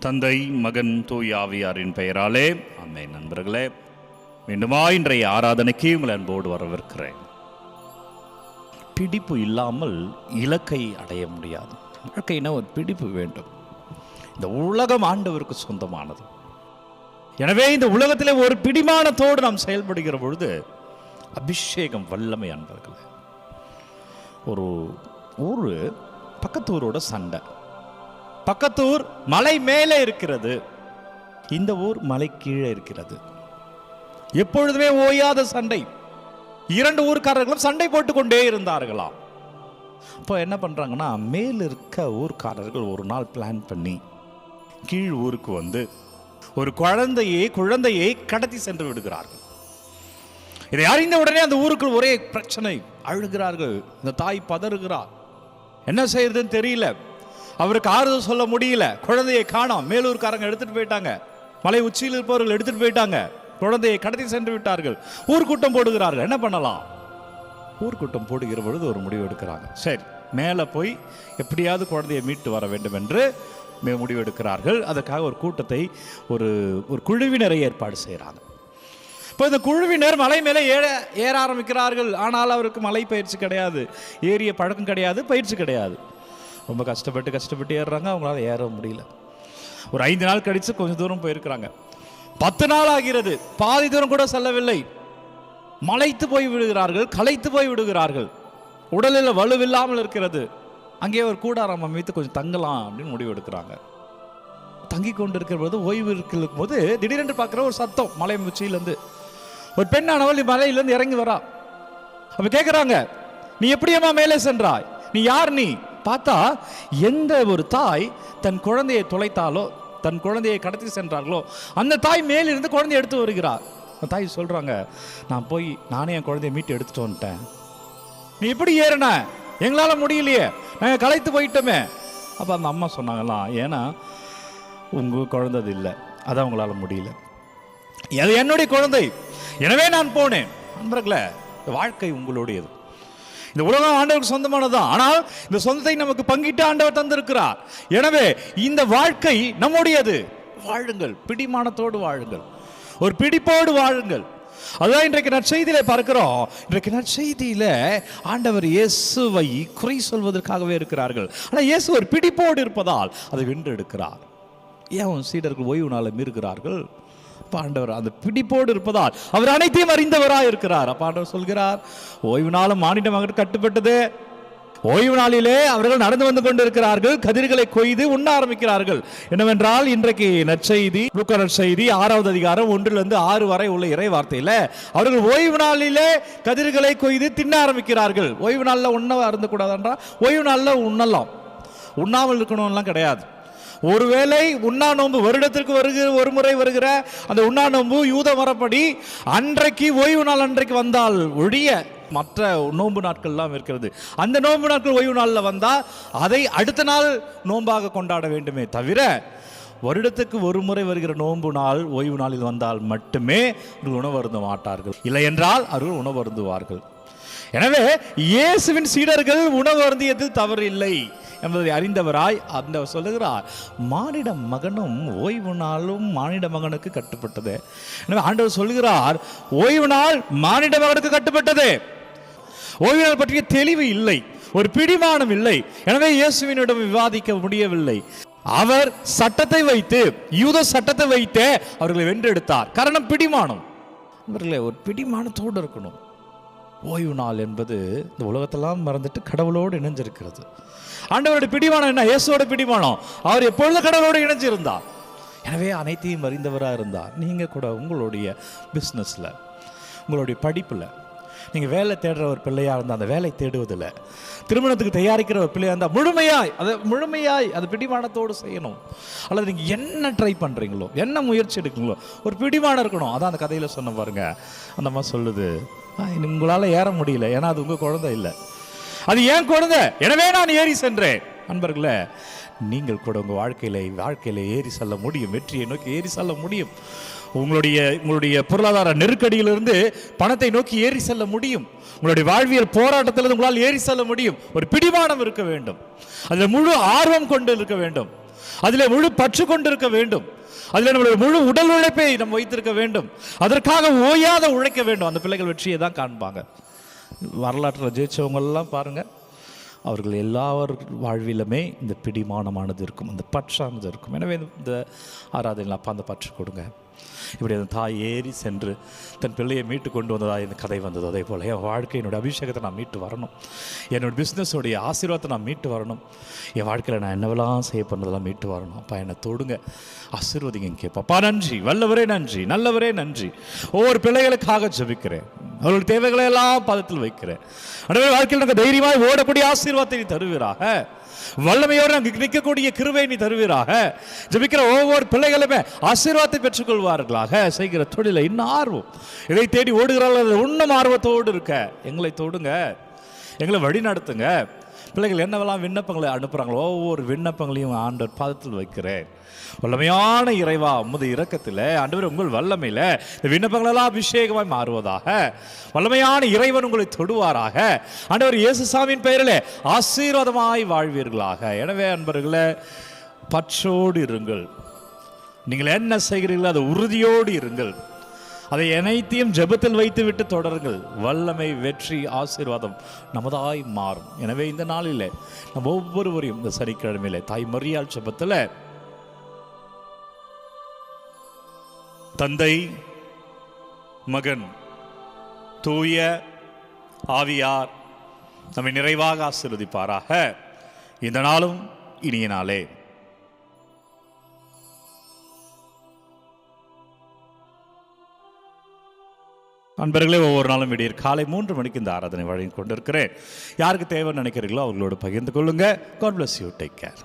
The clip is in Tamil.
தந்தை, மகன், தூய ஆவியாரின் பெயராலே ஆமென். நண்பர்களே, மீண்டுமா இன்றைய ஆராதனைக்கு உங்களை அன்போடு வரவேற்கிறேன். பிடிப்பு இல்லாமல் இலக்கை அடைய முடியாது. வாழ்க்கைனா ஒரு பிடிப்பு வேண்டும். இந்த உலகம் ஆண்டவருக்கு சொந்தமானது. எனவே இந்த உலகத்திலே ஒரு பிடிமானத்தோடு நாம் செயல்படுகிற பொழுது அபிஷேகம் வல்லமை. அன்பர்களே, ஒரு ஊர் பக்கத்து ஊரோட சண்டை. பக்கத்து ஊர் மலை மேலே இருக்கிறது, இந்த ஊர் மலை கீழே இருக்கிறது. எப்பொழுதுமே ஓயாத சண்டை. இரண்டு ஊர்க்காரர்களும் சண்டை போட்டு கொண்டே இருந்தார்களாம். இப்போ என்ன பண்றாங்கன்னா, மேல் இருக்க ஊர்க்காரர்கள் ஒரு நாள் பிளான் பண்ணி கீழ் ஊருக்கு வந்து ஒரு குழந்தையை கடத்தி சென்று விடுகிறார்கள். இதை அறிந்த உடனே அந்த ஊருக்கு ஒரே பிரச்சனை, அழுகிறார்கள். இந்த தாய் பதறுகிறார், என்ன செய்யறதுன்னு தெரியல. அவருக்கு ஆறுதல் சொல்ல முடியல. குழந்தையை காணோம். மேலூர்காரங்க எடுத்துட்டு போயிட்டாங்க. மலை உச்சியில் இருப்பவர்கள் எடுத்துட்டு போயிட்டாங்க. குழந்தையை கடத்தி சென்று விட்டார்கள். ஊர்க்கூட்டம் போடுகிறார்கள். என்ன பண்ணலாம்? ஊர்க்கூட்டம் போடுகிற பொழுது ஒரு முடிவு எடுக்கிறாங்க. சரி, மேலே போய் எப்படியாவது குழந்தையை மீட்டு வர வேண்டும் என்று முடிவு எடுக்கிறார்கள். அதற்காக ஒரு கூட்டத்தை, ஒரு குழுவினரை ஏற்பாடு செய்கிறாங்க. இப்போ இந்த குழுவினர் மலை மேலே ஏற ஆரம்பிக்கிறார்கள். ஆனால் அவருக்கு மலை பயிற்சி கிடையாது, ஏறிய பழக்கம் கிடையாது, பயிற்சி கிடையாது. ரொம்ப கஷ்டப்பட்டு ஏறுறாங்க. அவங்களால ஏற முடியல. ஒரு 5 நாள் கழித்து கொஞ்சம் தூரம் போயிருக்கிறாங்க. 10 நாள் ஆகிறது. பாதி தூரம் கூட செல்லவில்லை. மலைத்து போய் விடுகிறார்கள், களைத்து போய் விடுகிறார்கள். உடலில் வலுவில்லாமல் இருக்கிறது. அங்கே ஒரு கூடாரம் அமைத்து கொஞ்சம் தங்கலாம் அப்படின்னு முடிவு எடுக்கிறாங்க. தங்கி கொண்டு இருக்கிற போது, ஓய்வு இருக்கும் போது திடீரென்று பார்க்குற ஒரு சத்தம். மலை உச்சியிலேருந்து ஒரு பெண்ணானவள் மலையிலேருந்து இறங்கி வரா. அப்ப கேட்குறாங்க, நீ எப்படியம்மா மேலே சென்றாய்? நீ யார்? நீ பார்த்தா எந்த ஒரு தாய் தன் குழந்தையை தொலைத்தாலோ, தன் குழந்தையை கடத்தி சென்றார்களோ, அந்த தாய் மேலிருந்து குழந்தையை எடுத்து வருகிறார். அந்த தாய் சொல்றாங்க, நான் போய் நானே என் குழந்தையை மீட்டு எடுத்துட்டு வந்துட்டேன். நீ எப்படி ஏறின? எங்களால முடியலையே, நாங்கள் களைத்து போயிட்டோமே. அப்போ அந்த அம்மா சொன்னாங்களாம், ஏன்னா உங்க குழந்தை இல்லை, அதான் உங்களால முடியல. அது என்னுடைய குழந்தை, எனவே நான் போனேன். நண்பர்களே, வாழ்க்கை உங்களுடையது. இந்த உலகம் ஆண்டவருக்கு சொந்தமானதான். ஆனால் இந்த சொந்தத்தை நமக்கு பங்கிட்டு ஆண்டவர் தந்திருக்கிறார். எனவே இந்த வாழ்க்கை நம்முடையது. வாழுங்கள், பிடிமானத்தோடு வாழுங்கள், ஒரு பிடிப்போடு வாழுங்கள். அதுதான் இன்றைக்கு நற்செய்தியில பார்க்கிறோம். இன்றைக்கு நற்செய்தியில ஆண்டவர் இயேசுவை குறை சொல்வதற்காகவே இருக்கிறார்கள். ஆனால் இயேசு ஒரு பிடிப்போடு இருப்பதால் அதை வென்றெடுக்கிறார். ஏன் சீடர்கள் ஓய்வு நாளை மீறுகிறார்கள்? ஆண்டவர் அந்த பிடிப்போடு இருப்பதால் அவர் அனைத்தையும் அறிந்தவராக இருக்கிறார். அப்ப ஆண்டவர் சொல்கிறார், ஓய்வு நாளும் மானிட மகனுக்கு கட்டுப்பட்டது. ஓய்வு நாளிலே அவர்கள் நடந்து வந்து கொண்டிருக்கிறார்கள், கதிர்களை கொய்து உண்ண ஆரம்பிக்கிறார்கள். என்னவென்றால், இன்றைக்கு நற்செய்தி, லூக்கா நற்செய்தி 6வது அதிகாரம் 1 to 6 வரை உள்ள இறை வார்த்தையில அவர்கள் ஓய்வு நாளிலே கதிர்களை கொய்து தின்ன ஆரம்பிக்கிறார்கள். ஓய்வு நாளில் உண்ண அருந்தக்கூடாதுன்றா, ஓய்வு நாளில் உண்ணலாம், உண்ணாமல் இருக்கணும்லாம் கிடையாது. ஒருவேளை உண்ணா நோன்பு வருடத்திற்கு ஒரு முறை வருகிற அந்த உண்ணா நோன்பு யூத மரப்படி அன்றைக்கு ஓய்வு நாள் அன்றைக்கு வந்தால் ஒழிய மற்ற நோன்பு நாட்கள்லாம் இருக்கிறது. அந்த நோன்பு நாட்கள் ஓய்வு நாளில் வந்தால் அதை அடுத்த நாள் நோன்பாக கொண்டாட வேண்டுமே தவிர, வருடத்துக்கு ஒரு முறை வருகிற நோன்பு நாள் ஓய்வு நாளில் வந்தால் மட்டுமே அவர்கள் உணவு அருந்த மாட்டார்கள். இல்லை என்றால் அவர்கள் உணவு அருந்துவார்கள். எனவே இயேசுவின் சீடர்கள் உணவு அருந்தியதில் தவறு இல்லை என்பதை அறிந்தவராய் அந்த சொல்லுகிறார், மானிட மகனும் ஓய்வு நாளும் மானிட மகனுக்கு கட்டுப்பட்டது. எனவே ஆண்டவர் சொல்லுகிறார், ஓய்வு நாள் மானிட மகனுக்கு கட்டுப்பட்டது. ஓய்வு நாள் பற்றிய தெளிவு இல்லை, ஒரு பிடிமானம் இல்லை. எனவே இயேசுவினிடம் விவாதிக்க முடியவில்லை. அவர் சட்டத்தை வைத்து, யூத சட்டத்தை வைத்தே அவர்களை வென்றெடுத்தார். காரணம் பிடிமானம். அவர்களே, ஒரு பிடிமானத்தோடு இருக்கணும். ஓய்வு நாள் என்பது இந்த உலகத்தெல்லாம் மறந்துட்டு கடவுளோடு இணைஞ்சிருக்கிறது. ஆண்டவருடைய பிடிமானம் என்ன? இயேசுவோட பிடிமானம். அவர் எப்பொழுது கடவுளோடு இணைஞ்சிருந்தார். எனவே அனைத்தையும் அறிந்தவராக இருந்தார். நீங்கள் கூட உங்களுடைய பிஸ்னஸில், உங்களுடைய படிப்பில், நீங்கள் வேலை தேடுற ஒரு பிள்ளையாக இருந்தால் அந்த வேலை தேடுவதில், திருமணத்துக்கு தயாரிக்கிற ஒரு பிள்ளையாக இருந்தால் முழுமையாய் அது பிடிமானத்தோடு செய்யணும். அல்லது நீங்கள் என்ன ட்ரை பண்ணுறீங்களோ, என்ன முயற்சி எடுக்கிறீங்களோ, ஒரு பிடிமானம் இருக்கணும். அதான் அந்த கதையில் சொன்ன பாருங்க. அந்த அம்மா சொல்லுது, உங்களால் ஏற முடியல, ஏன்னா அது உங்கள் குழந்தை இல்லை, அது ஏன் குழந்தை, எனவே நான் ஏறி சென்றேன். நண்பர்களே, நீங்கள் கூட உங்கள் வாழ்க்கையில ஏறி செல்ல முடியும், வெற்றியை நோக்கி ஏறி செல்ல முடியும். உங்களுடைய பொருளாதார நெருக்கடியிலிருந்து பணத்தை நோக்கி ஏறி செல்ல முடியும். உங்களுடைய வாழ்வியல் போராட்டத்திலிருந்து உங்களால் ஏறி செல்ல முடியும். ஒரு பிடிமானம் இருக்க வேண்டும், அதில் முழு ஆர்வம் கொண்டு இருக்க வேண்டும். அதில் முழு பற்று கொண்டிருக்க வேண்டும். அதில் நம்மளுடைய முழு உடல் உழைப்பை நம்ம வைத்திருக்க வேண்டும். அதற்காக ஓயாத உழைக்க வேண்டும். அந்த பிள்ளைகள் வெற்றியை தான் காண்பாங்க. வரலாற்றில் ஜெயிச்சவங்கெல்லாம் பாருங்கள், அவர்கள் எல்லார் வாழ்விலுமே இந்த பிடிமானமானது இருக்கும், அந்த பற்றானது இருக்கும். எனவே இந்த ஆராதனையில் அப்பா அந்த பற்று கொடுங்க. இப்படி அந்த தாய் ஏறி சென்று தன் பிள்ளையை மீட்டு கொண்டு வந்ததாக இந்த கதை வந்தது. அதே போல் என் வாழ்க்கை, என்னுடைய அபிஷேகத்தை நான் மீட்டு வரணும், என்னோடய பிஸ்னஸோடைய ஆசீர்வாதத்தை நான் மீட்டு வரணும், என் வாழ்க்கையில் நான் என்னவெல்லாம் செய்ய பண்ணதெல்லாம் மீட்டு வரணும். அப்பா என்னை தொடுங்க, ஆசீர்வதிங்க கேட்பாப்பா. நன்றி வல்லவரே, நன்றி நல்லவரே, நன்றி. ஒவ்வொரு பிள்ளைகளுக்காக ஜெபிக்கிறேன், அவர்களுடைய தேவைகளை எல்லாம் பாதத்தில் வைக்கிறேன். எனவே வாழ்க்கையில் நாங்கள் தைரியமாக ஓடக்கூடிய ஆசீர்வாதத்தை நீ தருவீராக, வல்லமையோடு நாங்கள் நிற்கக்கூடிய கிருபையை நீ தருவீராக. ஜெபிக்கிற ஒவ்வொரு பிள்ளைகளுமே ஆசீர்வாதத்தை பெற்றுக்கொள்வார்களாக. செய்கிற தொழிலை இன்னும் ஆர்வம், இதை தேடி ஓடுகிறார்கள், இன்னும் ஆர்வத்தோடு இருக்க எங்களை தொடுங்க, எங்களை வழி நடத்துங்க. பிள்ளைகள் என்னவெல்லாம் விண்ணப்பங்களை அனுப்புகிறாங்களோ ஒவ்வொரு விண்ணப்பங்களையும் ஆண்டவர் பாதத்தில் வைக்கிறேன். வல்லமையான இறைவா, உமது இரக்கத்தில் ஆண்டவர் உங்கள் வல்லமையில் இந்த விண்ணப்பங்களெல்லாம் அபிஷேகமாய் மாறுவதாக. வல்லமையான இறைவன் உங்களை தொடுவாராக. ஆண்டவர் இயேசுசாமியின் பெயரில் ஆசீர்வாதமாய் வாழ்வீர்களாக. எனவே அன்பர்களே, பற்றோடு இருங்கள். நீங்கள் என்ன செய்கிறீர்களோ அது உறுதியோடு இருங்கள். அதை அனைத்தையும் ஜெபத்தில் வைத்து விட்டு தொடருங்கள். வல்லமை, வெற்றி, ஆசீர்வாதம் நமதாய் மாறும். எனவே இந்த நாளில் நம்ம ஒவ்வொருவரையும் இந்த சனிக்கிழமையில தாய் மரியாள் ஜெபத்தில் தந்தை, மகன், தூய ஆவியார் நம்மை நிறைவாக ஆசீர்வதிப்பாராக. இந்த நாளும் இனிய நாளே. அன்பர்களே, ஒவ்வொரு நாளும் விடியற் காலை 3 மணிக்கு இந்த ஆராதனை வழங்கி கொண்டிருக்கிறேன். யாருக்கு தேவைன்னு நினைக்கிறீங்களோ அவங்களோட பகிர்ந்து கொள்ளுங்க. God bless you. Take care.